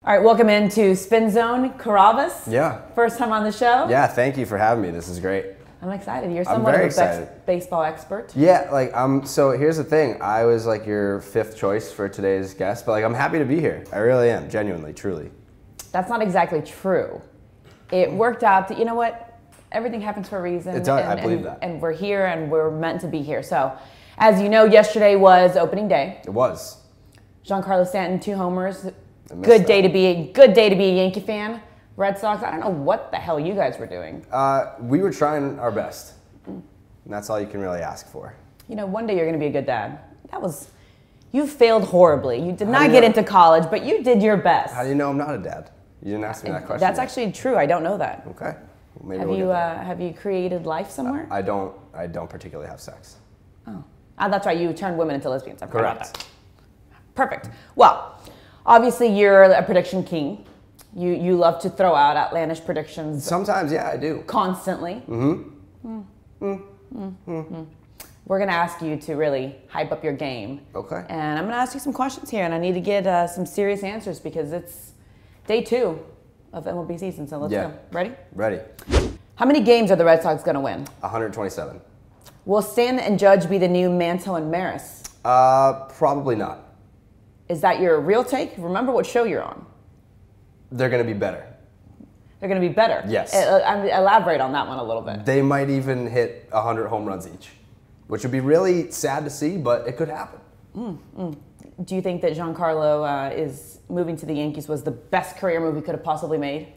All right, welcome into Spinzone, Carrabis. Yeah. First time on the show. Yeah, thank you for having me. This is great. I'm excited. You're somewhat of a baseball expert. Yeah, so here's the thing. I was like your fifth choice for today's guest, but I'm happy to be here. I really am, genuinely, truly. That's not exactly true. It worked out that, you know what? Everything happens for a reason. It does, I believe that. And we're here and we're meant to be here. So, as you know, yesterday was opening day. It was. Giancarlo Stanton, 2 homers. Good day to be a Yankee fan. Red Sox, I don't know what the hell you guys were doing. We were trying our best. And that's all you can really ask for. You know, one day you're going to be a good dad. You failed horribly. You did not get into college, but you did your best. How do you know I'm not a dad? You didn't ask me that question. That's actually true. I don't know that. Okay. Well, maybe have you created life somewhere? I don't particularly have sex. Oh. That's right. You turned women into lesbians. I forgot Correct. that. Perfect. Well, obviously you're a prediction king. You love to throw out outlandish predictions. Sometimes, yeah, I do. Constantly. We're going to ask you to really hype up your game. Okay. And I'm going to ask you some questions here, and I need to get some serious answers because it's day 2 of MLB season, so let's go. Ready? Ready. How many games are the Red Sox going to win? 127. Will Stanton and Judge be the new Mantle and Maris? Probably not. Is that your real take? Remember what show you're on. They're going to be better. They're going to be better? Yes. Elaborate on that one a little bit. They might even hit 100 home runs each, which would be really sad to see, but it could happen. Do you think that Giancarlo is moving to the Yankees was the best career move he could have possibly made?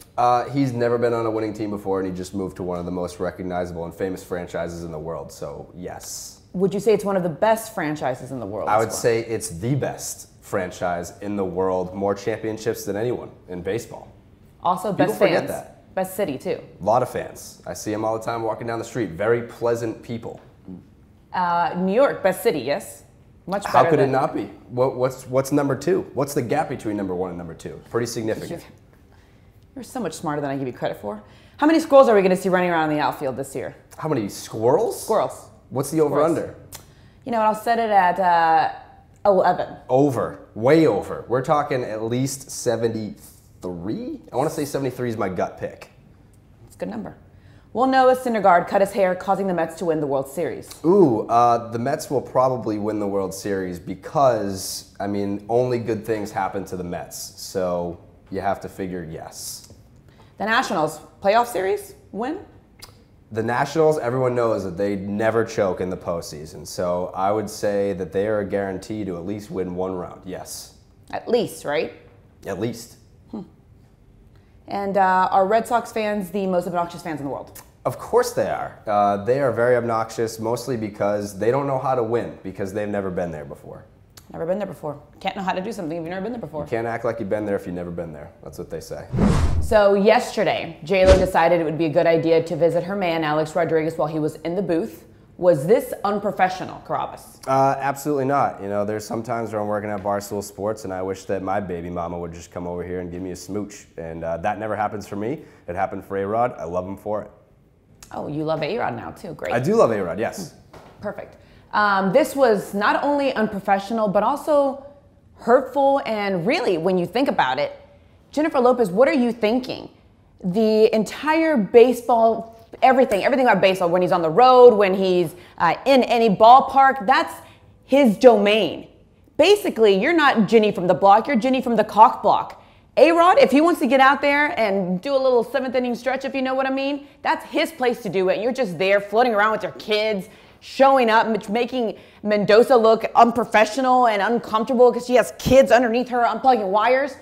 He's never been on a winning team before, and he just moved to one of the most recognizable and famous franchises in the world, so yes. Would you say it's one of the best franchises in the world? I would say it's the best franchise in the world, more championships than anyone in baseball. Also, best People fans. forget that. Best city, too. A lot of fans. I see them all the time walking down the street. Very pleasant people. New York, best city, yes? Much better. How could it not be? What's number 2? What's the gap between number 1 and number 2? Pretty significant. You're so much smarter than I give you credit for. How many squirrels are we going to see running around in the outfield this year? How many squirrels? Squirrels. What's the over-under? You know what, I'll set it at 11. Over. Way over. We're talking at least 73? I want to say 73 is my gut pick. It's a good number. Will Noah Syndergaard cut his hair, causing the Mets to win the World Series? Ooh, the Mets will probably win the World Series because, only good things happen to the Mets. So you have to figure yes. The Nationals, playoff series, win? The Nationals, everyone knows that they never choke in the postseason. So I would say that they are a guarantee to at least win 1 round, yes. At least, right? At least. And are Red Sox fans the most obnoxious fans in the world? Of course they are. They are very obnoxious, mostly because they don't know how to win, because they've never been there before. Never been there before. Can't know how to do something if you've never been there before. You can't act like you've been there if you've never been there. That's what they say. So yesterday, J-Lo decided it would be a good idea to visit her man, Alex Rodriguez, while he was in the booth. Was this unprofessional, Carrabis? Absolutely not. You know, there's some times where I'm working at Barstool Sports and I wish that my baby mama would just come over here and give me a smooch. And that never happens for me. It happened for A-Rod. I love him for it. Oh, you love A-Rod now too. Great. I do love A-Rod, yes. Perfect. This was not only unprofessional, but also hurtful. And really, when you think about it, Jennifer Lopez, what are you thinking? The entire baseball, everything about baseball, when he's on the road, when he's in any ballpark, that's his domain. Basically, you're not Ginny from the block, you're Ginny from the cock block. A-Rod, if he wants to get out there and do a little 7th inning stretch, if you know what I mean, that's his place to do it. You're just there floating around with your kids, showing up, making Mendoza look unprofessional and uncomfortable because she has kids underneath her unplugging wires.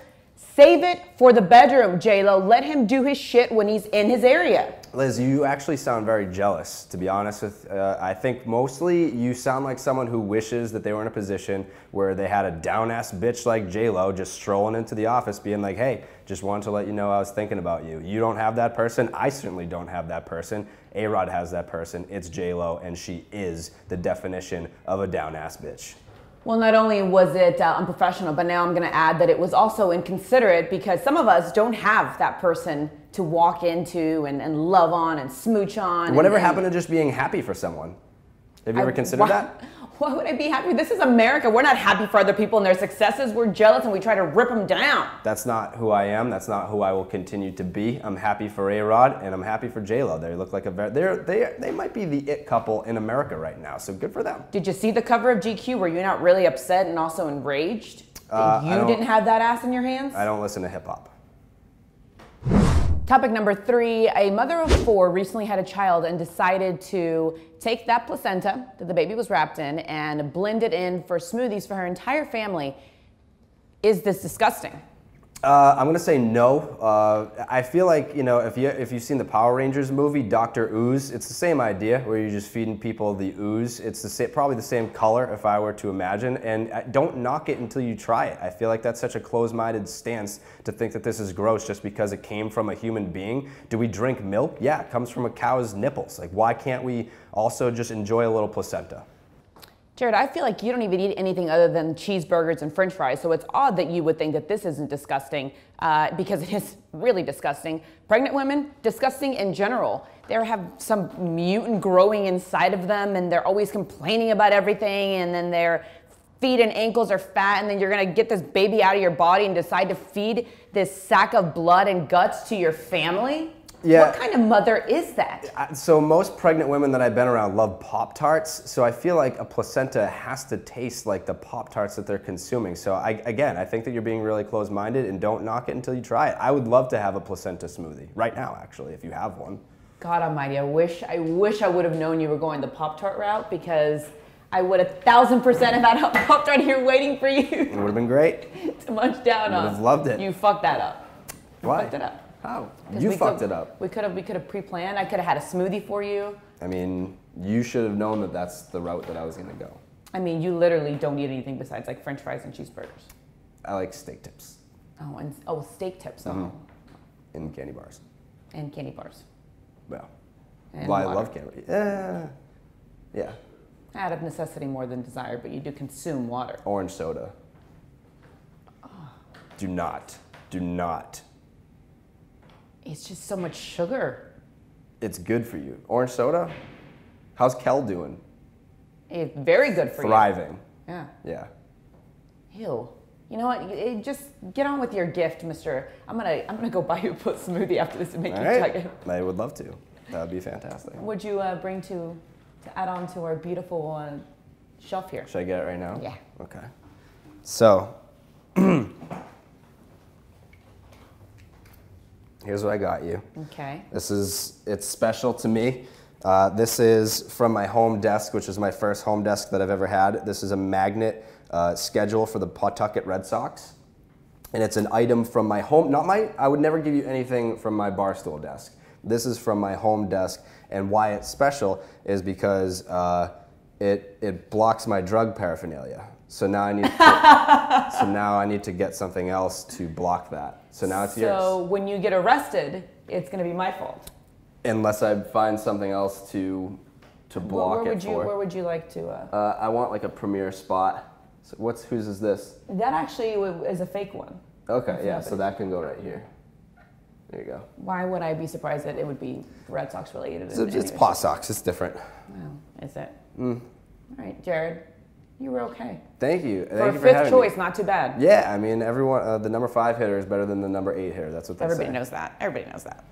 Save it for the bedroom, J-Lo. Let him do his shit when he's in his area. Liz, you actually sound very jealous, to be honest with I think mostly you sound like someone who wishes that they were in a position where they had a down-ass bitch like J-Lo just strolling into the office being like, hey, just wanted to let you know I was thinking about you. You don't have that person. I certainly don't have that person. A-Rod has that person. It's J-Lo, and she is the definition of a down-ass bitch. Well, not only was it unprofessional, but now I'm going to add that it was also inconsiderate because some of us don't have that person to walk into and love on and smooch on. Whatever happened to just being happy for someone? Have you ever considered that? Why would I be happy? This is America. We're not happy for other people and their successes. We're jealous and we try to rip them down. That's not who I am. That's not who I will continue to be. I'm happy for A-Rod and I'm happy for J-Lo. They look like they might be the it couple in America right now. So good for them. Did you see the cover of GQ? Were you not really upset and also enraged that you didn't have that ass in your hands? I don't listen to hip hop. Topic number 3, a mother of 4 recently had a child and decided to take that placenta that the baby was wrapped in and blend it in for smoothies for her entire family. Is this disgusting? I'm gonna say no. I feel like, you know, if you've seen the Power Rangers movie, Dr. Ooze, it's the same idea where you're just feeding people the ooze. It's probably the same color if I were to imagine, and don't knock it until you try it. I feel like that's such a closed-minded stance to think that this is gross just because it came from a human being. Do we drink milk? Yeah, it comes from a cow's nipples. Like, why can't we also just enjoy a little placenta? Jared, I feel like you don't even eat anything other than cheeseburgers and french fries, so it's odd that you would think that this isn't disgusting, because it is really disgusting. Pregnant women, disgusting in general. They have some mutant growing inside of them, and they're always complaining about everything, and then their feet and ankles are fat, and then you're gonna get this baby out of your body and decide to feed this sack of blood and guts to your family? Yeah. What kind of mother is that? So most pregnant women that I've been around love Pop-Tarts, so I feel like a placenta has to taste like the Pop-Tarts that they're consuming. So I think that you're being really closed-minded, and don't knock it until you try it. I would love to have a placenta smoothie right now, actually, if you have one. God almighty, I wish I would have known you were going the Pop-Tart route, because I would 1,000% have had a Pop-Tart here waiting for you. It would have been great. To munch down on. Would have loved it. You fucked that up. Why? Fucked it up. How? You fucked it up. We could have pre-planned. I could have had a smoothie for you. I mean, you should have known that that's the route that I was gonna go. I mean, you literally don't eat anything besides like French fries and cheeseburgers. I like steak tips. Oh, and steak tips. Mm-hmm. Oh. And candy bars. And candy bars. Well, And I water. love candy. Yeah. Out of necessity more than desire, but you do consume water. Orange soda. Oh. Do not. It's just so much sugar. It's good for you. Orange soda? How's Kel doing? It's very good for Thriving. you. Yeah. Yeah. Ew. You know what? Just get on with your gift, mister. I'm gonna go buy you a smoothie after this and make you chug it. I would love to. That would be fantastic. Would you bring to add on to our beautiful shelf here? Should I get it right now? Yeah. Okay. So, here's what I got you. Okay. It's special to me. This is from my home desk, which is my first home desk that I've ever had. This is a magnet schedule for the Pawtucket Red Sox. And it's an item from my home, I would never give you anything from my Barstool desk. This is from my home desk, and why it's special is because it blocks my drug paraphernalia. So now I need to get something else to block that. So now it's yours. So when you get arrested, it's going to be my fault. Unless I find something else to block it for. Where would you like to? I want like a premier spot. So whose is this? That actually is a fake one. Okay, yeah. So that can go right here. There you go. Why would I be surprised that it would be Red Sox related? It's Paw Sox. It's different. Wow, is it? All right, Jared, you were okay. Thank you. For a fifth choice, not too bad. Yeah, I mean, everyone, the number 5 hitter is better than the number 8 hitter. That's what they say. Everybody knows that. Everybody knows that.